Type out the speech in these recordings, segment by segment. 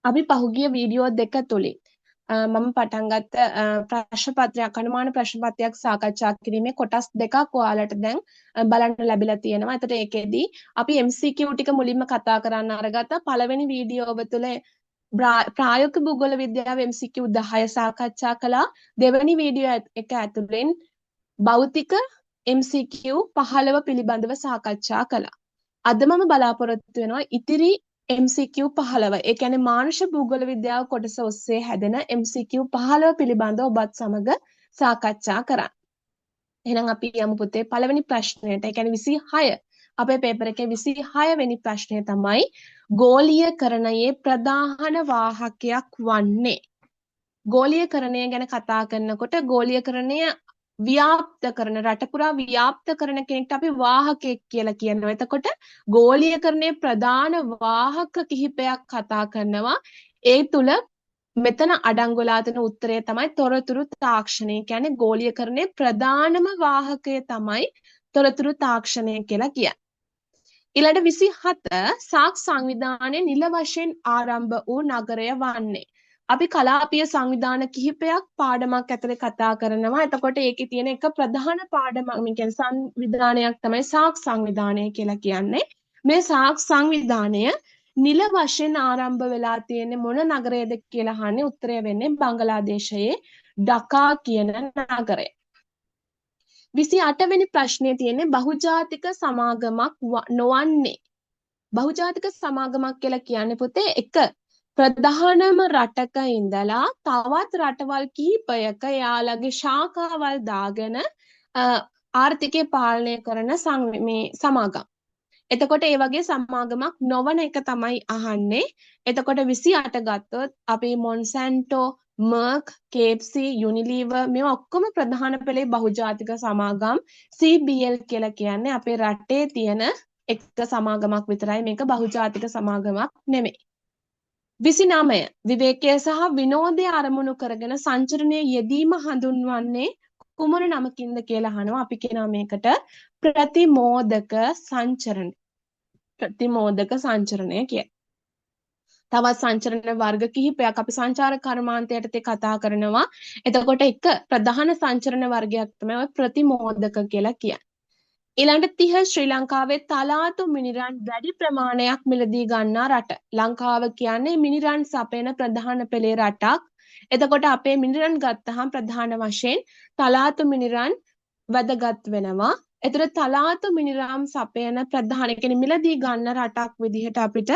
අපි පහුගිය වීඩියෝ දෙක තුලින් මම පටන් ගත්ත ප්‍රශ්න පත්‍රයක් අනුමාන ප්‍රශ්න පත්‍රයක් සාකච්ඡා කිරීමේ කොටස් දෙකක් ඔයාලට දැන් බලන්න ලැබිලා තියෙනවා. එතකොට ඒකෙදී අපි MCQ ටික මුලින්ම කතා කරන්න අරගත්තා. පළවෙනි වීඩියෝව තුළ ප්‍රායෝගික භූගෝල විද්‍යාව MCQ 10 සාකච්ඡා කළා. දෙවෙනි වීඩියෝ එක ඇතුළෙන් භෞතික MCQ 15 පිළිබඳව සාකච්ඡා කළා. අද මම බලාපොරොත්තු වෙනවා ඉතිරි MCQ 15. ඒ කියන්නේ මානුෂ භූගෝල විද්‍යාව කොටස ඔස්සේ හැදෙන MCQ 15 පිළිබඳව ඔබත් සමග සාකච්ඡා කරන්න. එහෙනම් අපි යමු පුතේ පළවෙනි ප්‍රශ්නයට. ඒ කියන්නේ 26. අපේ පේපර් එකේ 26 වෙනි ප්‍රශ්නය තමයි ගෝලීයකරණයේ ප්‍රධාන වාහකයක් වන්නේ. ගෝලීයකරණය ගැන කතා කරනකොට ගෝලීයකරණය ව්‍යාප්ත කරන රට පුරා ව්‍යාප්ත කරන කෙනෙක්ට අපි වාහකයෙක් කියලා කියනවා. එතකොට ගෝලීයකරණයේ ප්‍රධාන වාහක කිහිපයක් කතා කරනවා. ඒ තුල මෙතන අඩංගුලා තියෙන උත්තරය තමයි තොරතුරු තාක්ෂණය. කියන්නේ ගෝලීයකරණයේ ප්‍රධානම වාහකය තමයි තොරතුරු තාක්ෂණය කියලා කියන්නේ. ඊළඟ 27 සාක් සංවිධානයේ නිල වශයෙන් ආරම්භ වූ නගරය වන්නේ. අපි කලාපීය සංවිධාන කිහිපයක් පාඩමක් ඇතුලේ කතා කරනවා. එතකොට ඒකේ තියෙන එක ප්‍රධාන පාඩමක් කියන්නේ සංවිධානයක් තමයි සාක් සංවිධානය කියලා කියන්නේ. මේ සාක් සංවිධානය නිල වශයෙන් ආරම්භ වෙලා තියෙන්නේ මොන නගරයේද කියලා අහන්නේ උත්තරය වෙන්නේ බංගලාදේශයේ ඩකා කියන නගරය. 28 වෙනි ප්‍රශ්නේ තියෙන්නේ බහුජාතික සමාගමක් නොවන්නේ. බහුජාතික සමාගමක් කියලා කියන්නේ පුතේ එක ප්‍රධානම රටක ඉඳලා තවත් රටවල් කිහිපයක යාළගේ ශාඛාවල් දාගෙන ආර්ථිකය පාලනය කරන මේ සමාගම්. එතකොට ඒ වගේ සමාගමක් නොවන එක තමයි අහන්නේ. එතකොට 28 ගත්තොත් අපි මොන්සැන්ටෝ, මර්ක්, KFC, යුනිලීවර් මේවා ඔක්කොම ප්‍රධාන පෙළේ බහුජාතික සමාගම්. CBL කියලා කියන්නේ අපේ රටේ තියෙන එක සමාගමක් විතරයි. මේක බහුජාතික සමාගමක් නෙමෙයි. 29 විවේකය සහ විනෝදය අරමුණු කරගෙන සංචරණයේ යෙදීම හඳුන්වන්නේ කුමන නමකින්ද කියලා අහනවා. අපි කියනවා මේකට ප්‍රතිමෝදක සංචරණ. ප්‍රතිමෝදක සංචරණය කිය. තවත් සංචරණ වර්ග කිහිපයක් අපි සංචාර කර්මාන්තයට කතා කරනවා. එතකොට එක ප්‍රධාන සංචරණ වර්ගයක් තමයි ප්‍රතිමෝදක කියලා කියන්නේ. ඊළඟට 30 ශ්‍රී ලංකාවේ තලාතු මිනිරන් වැඩි ප්‍රමාණයක් මිලදී ගන්නා රට. ලංකාව කියන්නේ මිනිරන් සපයන ප්‍රධාන පෙළේ රටක්. එතකොට අපේ මිනිරන් ගත්තහම ප්‍රධාන වශයෙන් තලාතු මිනිරන් වැදගත් වෙනවා. එතකොට තලාතු මිනිරම් සපයන ප්‍රධාන කියන්නේ මිලදී ගන්න රටක් විදිහට අපිට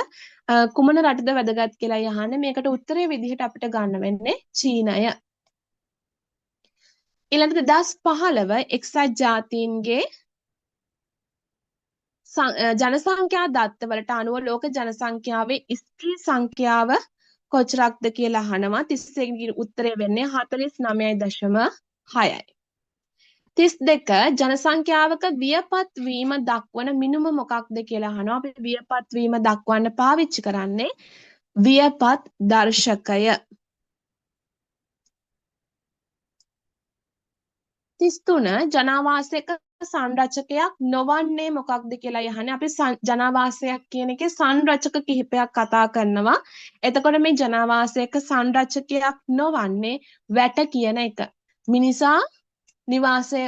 කුමන රටද වැදගත් කියලා යහන්නේ. මේකට උත්තරේ විදිහට අපිට ගන්න වෙන්නේ චීනය. ඊළඟට 2015 එක්සත් ජාතීන්ගේ ජනසංඛ්‍යා දත්තවලට අනුව ලෝක ජනසංඛ්‍යාවේ ස්ත්‍රී සංඛ්‍යාව කොච්චරක්ද කියලා අහනවා. 31 ගේ උත්තරය වෙන්නේ 49.6යි. 32 ජනසංඛ්‍යාවක වියපත් වීම දක්වන මිනුම මොකක්ද කියලා අහනවා. අපි වියපත් වීම දක්වන්න පාවිච්චි කරන්නේ වියපත් දර්ශකය. 33 ජනාවාසයක සංරචකයක් නොවන්නේ මොකක්ද කියලා යහනේ. අපි ජනාවාසයක් කියන එකේ සංරචක කිහිපයක් කතා කරනවා. එතකොට මේ ජනාවාසයක සංරචකයක් නොවන්නේ වැට කියන එක. මිනිසා නිවාසය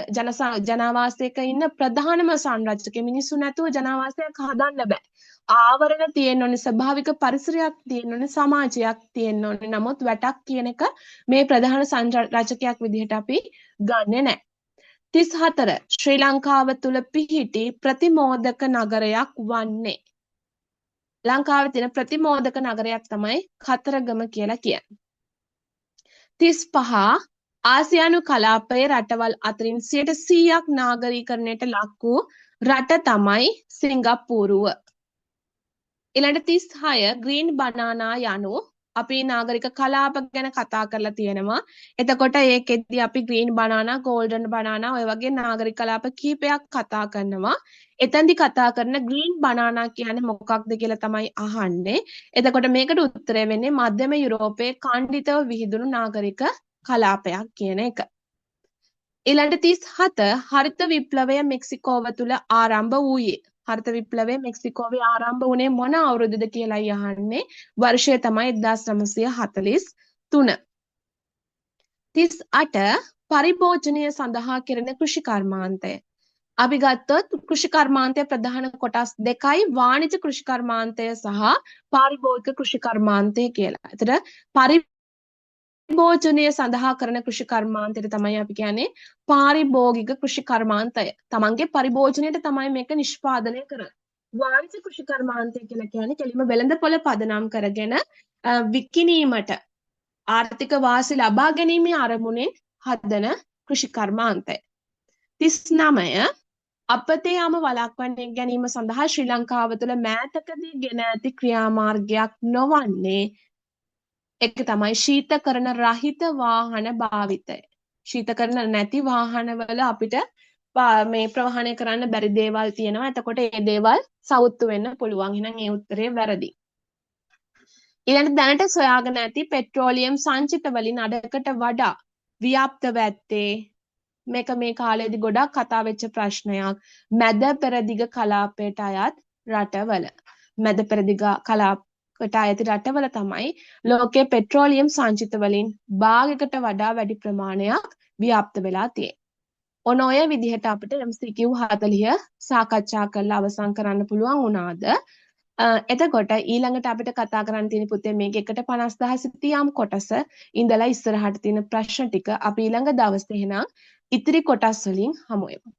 ජනාවාසයක ඉන්න ප්‍රධානම සංරචකය. මිනිස්සු නැතුව ජනාවාසයක් හදන්න බෑ. ආවරණ තියෙන්න ඕනේ, ස්වභාවික පරිසරයක් තියෙන්න ඕනේ, සමාජයක් තියෙන්න ඕනේ. නමුත් වැටක් කියන එක මේ ප්‍රධාන සංරචකයක් විදිහට අපි ගන්නෙ නැහැ. 34 ශ්‍රී ලංකාව තුල පිහිටි ප්‍රතිමෝදක නගරයක් වන්නේ. ලංකාවේ තියෙන ප්‍රතිමෝදක නගරයක් තමයි කතරගම කියලා කියන්නේ. 35 ආසියානු කලාපයේ රටවල් අතරින් 100%ක් නාගරීකරණයට ලක් වූ රට තමයි සිංගප්පූරුව. ඊළඟ 36 ග්‍රීන් බනානා යනු අපි නාගරික කලාප ගැන කතා කරලා තියෙනවා. එතකොට ඒකෙද්දී අපි ග්‍රීන් බනානා, ගෝල්ඩන් බනානා ඔය වගේ නාගරික කලාප කීපයක් කතා කරනවා. එතෙන්දි කතා කරන ග්‍රීන් බනානා කියන්නේ මොකක්ද කියලා තමයි අහන්නේ. එතකොට මේකට උත්තරය වෙන්නේ මධ්‍යම යුරෝපයේ ඛණ්ඩිතව විහිදුණු නාගරික කලාපයක් කියන එක. ඊළඟ 37 හරිත විප්ලවය මෙක්සිකෝව තුල ආරම්භ වූයේ. හරිත විප්ලවය මෙක්සිකෝවේ ආරම්භ වුණේ මොන අවුරුද්දද කියලායි අහන්නේ. වර්ෂය තමයි 1943. 38 පරිභෝජනය සඳහා කෙරෙන කෘෂි කර්මාන්තය. අපි ගත්තොත් කෘෂි කර්මාන්තය ප්‍රධාන කොටස් දෙකයි වාණිජ කෘෂි කර්මාන්තය සහ පාරිභෝගික කෘෂි කර්මාන්තය කියලා. එතන පරිභෝජනය සඳහා කරන කෘෂි කර්මාන්තයට තමයි අපි කියන්නේ පාරිභෝගික කෘෂි කර්මාන්තය. තමන්ගේ පරිභෝජනයට තමයි මේක නිෂ්පාදනය කරන්නේ. වාණිජ කෘෂි කර්මාන්තය කියලා කියන්නේ කෙලිම වෙළඳපොළ පදනම් කරගෙන විකිණීමට ආර්ථික වාසි ලබා ගැනීමේ අරමුණෙන් හදන කෘෂි කර්මාන්තය. 39 අපතේ යාම වළක්වන්නේ ගැනීම සඳහා ශ්‍රී ලංකාව තුළ මෑතකදී ගෙන ඇති ක්‍රියාමාර්ගයක් නොවන්නේ ඒක තමයි ශීතකරණ රහිත වාහන භාවිතය. ශීතකරණ නැති වාහනවල අපිට මේ ප්‍රවාහනය කරන්න බැරි දේවල් තියෙනවා. එතකොට ඒ දේවල් සවුත්තු වෙන්න පුළුවන්. එහෙනම් ඒ උත්තරේ වැරදි. ඊළඟට දැනට සොයාගෙන ඇති පෙට්‍රෝලියම් සංචිත වලින් අඩකට වඩා ව්‍යාප්තව ඇත්තේ මේක මේ කාලේදී ගොඩක් කතා වෙච්ච ප්‍රශ්නයක්. මැද පෙරදිග කලාපයට අයත් රටවල. මැද පෙරදිග කලාපයට අයත් රටවල තමයි ලෝකයේ පෙට්‍රෝලියම් සංචිත වලින් භාගයකට වඩා වැඩි ප්‍රමාණයක් ව්‍යාප්ත වෙලා තියෙන්නේ. ඔන ඔය විදිහට අපිට MCQ 40 සාකච්ඡා කරලා අවසන් කරන්න පුළුවන් වුණාද? එතකොට ඊළඟට අපිට කතා කරන්න තියෙන පුතේ මේක 1.50 සිතියම් කොටස ඉඳලා ඉස්සරහට තියෙන ප්‍රශ්න ටික අපි ඊළඟ දවසේ එහෙනම් ඉතිරි කොටස් වලින් හමු වෙමු.